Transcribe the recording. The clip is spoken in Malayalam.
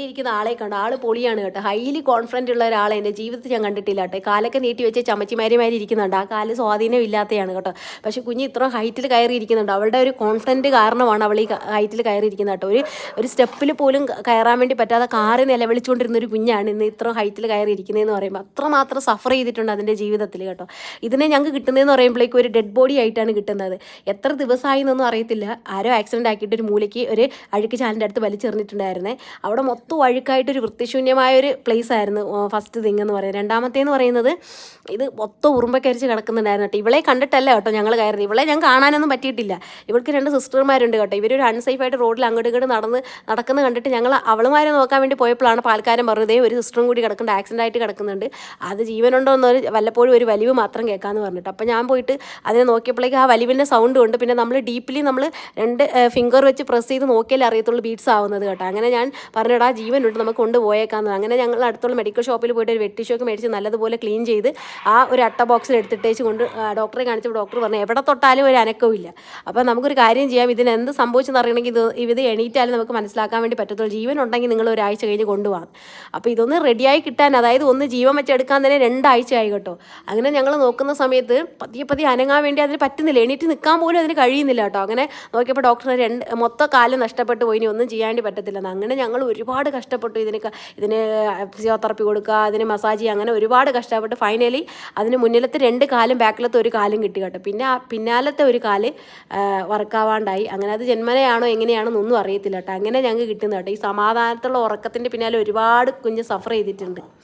ഇരിക്കുന്ന ആളെ കണ്ടു. ആള് പൊളിയാണ് കേട്ടോ. ഹൈലി കോൺഫിഡൻ്റ് ഉള്ള ഒരാളെ എൻ്റെ ജീവിതത്തിൽ ഞാൻ കണ്ടിട്ടില്ല കേട്ടോ. കാലൊക്കെ നീട്ടി വെച്ച് ചമ്മച്ചിമാരിമാരി ഇരിക്കുന്നുണ്ട്. ആ കാല് സ്വാധീനം ഇല്ലാത്തതാണ് കേട്ടോ. പക്ഷേ കുഞ്ഞ് ഇത്ര ഹൈറ്റിൽ കയറി ഇരിക്കുന്നുണ്ട്. അവളുടെ ഒരു കോൺഫിഡൻറ്റ് കാരണമാണ് അവൾ ഈ ഹൈറ്റിൽ കയറി ഇരിക്കുന്നത് കേട്ടോ. ഒരു സ്റ്റെപ്പിൽ പോലും കയറാൻ വേണ്ടി പറ്റാതെ കാറ് നിലവിളിച്ചുകൊണ്ടിരുന്ന ഒരു കുഞ്ഞാണ് ഇന്ന് ഇത്ര ഹൈറ്റിൽ കയറി ഇരിക്കുന്നതെന്ന് പറയുമ്പോൾ അത്രമാത്രം സഫർ ചെയ്തിട്ടുണ്ട് അതിൻ്റെ ജീവിതത്തിൽ കേട്ടോ. ഇതിനെ ഞങ്ങൾക്ക് കിട്ടുന്നതെന്ന് പറയുമ്പോഴേക്കും ഒരു ഡെഡ് ബോഡി ആയിട്ടാണ് കിട്ടുന്നത്. എത്ര ദിവസമായി എന്നൊന്നും അറിയത്തില്ല. ആരോ ആക്സിഡൻ്റ് ആക്കിയിട്ട് ഒരു മൂലയ്ക്ക് ഒരു അഴുക്ക് ചാലിൻ്റെ അടുത്ത് വലിച്ചെറിഞ്ഞിട്ടുണ്ടായിരുന്നേ. അവിടെ മൊത്തം അഴുക്കായിട്ടൊരു വൃത്തിശൂന്യമായൊരു പ്ലേസ് ആയിരുന്നു ഫസ്റ്റ് തിങ് എന്ന് പറയുന്നത്. രണ്ടാമത്തേന്ന് പറയുന്നത് ഇത് മൊത്തം ഉറുമ്പക്കരിച്ച് കിടക്കുന്നുണ്ടായിരുന്നു കേട്ടോ. ഇവളെ കണ്ടിട്ടല്ല കേട്ടോ ഞങ്ങൾ കയറുന്നത്. ഇവളെ ഞാൻ കാണാനൊന്നും പറ്റിയിട്ടില്ല. ഇവൾക്ക് 2 സിസ്റ്റർമാരുണ്ട് കേട്ടോ. ഇവരൊരു അൺസേഫായിട്ട് റോഡിൽ അങ്ങോട്ട് ഇങ്ങോട്ട് നടക്കുന്ന കണ്ടിട്ട് ഞങ്ങൾ അവളുമാരെ നോക്കാൻ വേണ്ടി പോയപ്പോഴാണ് പാൽക്കാരൻ പറഞ്ഞത് ഒരു സിസ്റ്ററും കൂടി കിടക്കുന്നുണ്ട്, ആക്സിഡൻ്റ് ആയിട്ട് കിടക്കുന്നുണ്ട്, അത് ജീവനുണ്ടോ എന്നൊരു വല്ലപ്പോഴും ഒരു വലിവ് മാത്രം കേൾക്കാമെന്ന് പറഞ്ഞിട്ട്. അപ്പോൾ ഞാൻ പോയിട്ട് അതിനെ നോക്കിയപ്പോഴേക്ക് ആ വലിവിൻ്റെ സൗണ്ട് ഉണ്ട്. പിന്നെ നമ്മൾ ഡീപ്ലി നമ്മൾ 2 ഫിംഗർ വെച്ച് പ്രസ് ചെയ്ത് നോക്കിയാലേ അറിയത്തുള്ളൂ ബീറ്റ്സ് ആവുന്നത് കേട്ടോ. അങ്ങനെ ഞാൻ പറഞ്ഞിടാ ജീവനുണ്ട്, നമുക്ക് കൊണ്ടുപോയേക്കാന്ന്. അങ്ങനെ ഞങ്ങൾ അടുത്തുള്ള മെഡിക്കൽ ഷോപ്പിൽ പോയിട്ട് ഒരു വെട്ടിഷോക്ക് മേടിച്ച് നല്ലതുപോലെ ക്ലീൻ ചെയ്ത് ആ ഒരു അട്ട ബോക്സിൽ എടുത്തിട്ടേച്ച് കൊണ്ട് ഡോക്ടറെ കാണിച്ചപ്പോൾ ഡോക്ടർ പറഞ്ഞു എവിടെ തൊട്ടാലും ഒരു അനക്കവും ഇല്ല. അപ്പോൾ നമുക്കൊരു കാര്യം ചെയ്യാം, ഇതിന് എന്ത് സംഭവിച്ചെന്ന് അറിയണമെങ്കിൽ ഇത് എണീറ്റാലും നമുക്ക് മനസ്സിലാക്കാൻ വേണ്ടി പറ്റത്തുള്ളൂ. ജീവൻ ഉണ്ടെങ്കിൽ നിങ്ങൾ ഒരാഴ്ച കഴിഞ്ഞ് കൊണ്ടുപോകാം. അപ്പോൾ ഇതൊന്ന് റെഡിയായി കിട്ടാൻ, അതായത് ഒന്ന് ജീവൻ വെച്ചെടുക്കാൻ തന്നെ 2 ആഴ്ച ആയി കേട്ടോ. അങ്ങനെ ഞങ്ങൾ നോക്കുന്ന സമയത്ത് പതിയെ അനങ്ങാൻ വേണ്ടി അതിന് പറ്റുന്നില്ല, എണീറ്റ് നിൽക്കാൻ പോലും അതിന് കഴിയുന്നില്ല കേട്ടോ. അങ്ങനെ നോക്കിയപ്പോൾ ഡോക്ടർ മൊത്തം കാലം നഷ്ടപ്പെട്ടു പോയി, ഇനി ഒന്നും ചെയ്യാൻ വേണ്ടി പറ്റത്തില്ലെന്ന്. അങ്ങനെ ഞങ്ങൾ ഒരുപാട് കഷ്ടപ്പെട്ടു. ഇതിന് ഫിസിയോതെറാപ്പി കൊടുക്കുക, അതിന് മസാജ് ചെയ്യുക, അങ്ങനെ ഒരുപാട് കഷ്ടപ്പെട്ട് ഫൈനലി അതിന് മുന്നിലത്തെ 2 കാലും ബാക്കിലത്തെ 1 കാലും കിട്ടി കേട്ടോ. പിന്നെ ആ പിന്നാലത്തെ 1 കാല് വർക്കാവാണ്ടായി. അങ്ങനെ അത് ജന്മനയാണോ എങ്ങനെയാണെന്നൊന്നും അറിയത്തില്ല കേട്ടോ. അങ്ങനെ ഞങ്ങൾക്ക് കിട്ടുന്നത് കേട്ടോ. ഈ സമാധാനത്തുള്ള ഉറക്കത്തിൻ്റെ പിന്നാലെ ഒരുപാട് കുഞ്ഞ് സഫർ ചെയ്തിട്ടുണ്ട്.